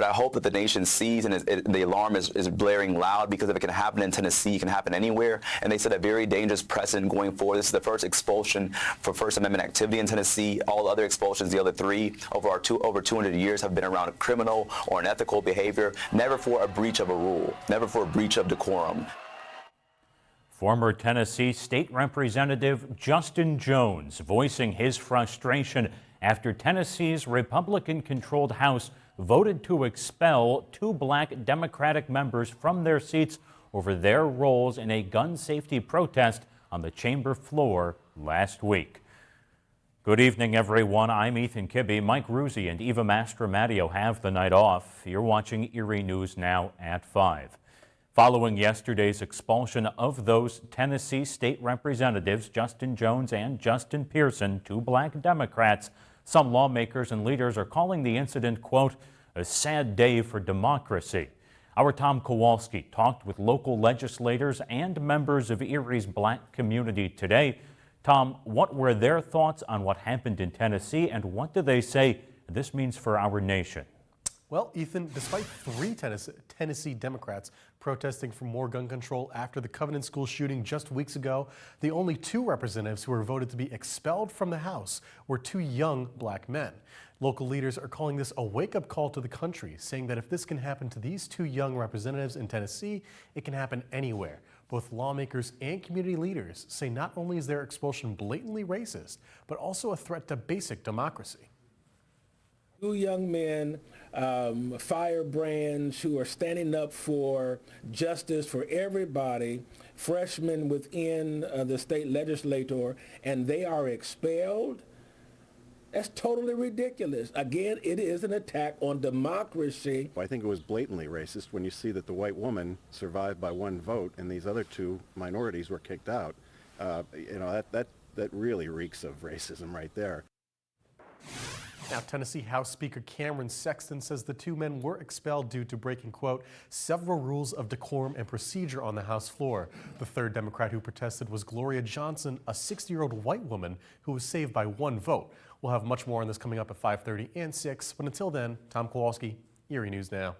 but I hope that the nation sees and the alarm is blaring loud, because if it can happen in Tennessee, it can happen anywhere. And they set a very dangerous precedent going forward. This is the first expulsion for First Amendment activity in Tennessee. All other expulsions, the other three, over 200 years, have been around criminal or unethical behavior, never for a breach of a rule, never for a breach of decorum. Former Tennessee State Representative Justin Jones voicing his frustration after Tennessee's Republican-controlled House voted to expel 2 black Democratic members from their seats over their roles in a gun safety protest on the chamber floor last week. Good evening, everyone. I'm Ethan Kibbe. Mike Ruzzi and Eva Mastromattio have the night off. You're watching Erie News Now at 5. Following yesterday's expulsion of those Tennessee state representatives, Justin Jones and Justin Pearson, 2 black Democrats, some lawmakers and leaders are calling the incident, quote, a sad day for democracy. Our Tom Kowalski talked with local legislators and members of Erie's black community today. Tom, what were their thoughts on what happened in Tennessee, and what do they say this means for our nation? Well, Ethan, despite 3 Tennessee Democrats protesting for more gun control after the Covenant School shooting just weeks ago, the only 2 representatives who were voted to be expelled from the House were 2 young black men. Local leaders are calling this a wake-up call to the country, saying that if this can happen to these 2 young representatives in Tennessee, it can happen anywhere. Both lawmakers and community leaders say not only is their expulsion blatantly racist, but also a threat to basic democracy. 2 young men, firebrands, who are standing up for justice for everybody, freshmen within the state legislature, and they are expelled. That's totally ridiculous. Again, it is an attack on democracy. I think it was blatantly racist when you see that the white woman survived by 1 vote and these other 2 minorities were kicked out. That really reeks of racism right there. Now, Tennessee House Speaker Cameron Sexton says the 2 men were expelled due to breaking, quote, several rules of decorum and procedure on the House floor. The 3rd Democrat who protested was Gloria Johnson, a 60-year-old white woman who was saved by 1 vote. We'll have much more on this coming up at 5:30 and 6, but until then, Tom Kowalski, Erie News Now.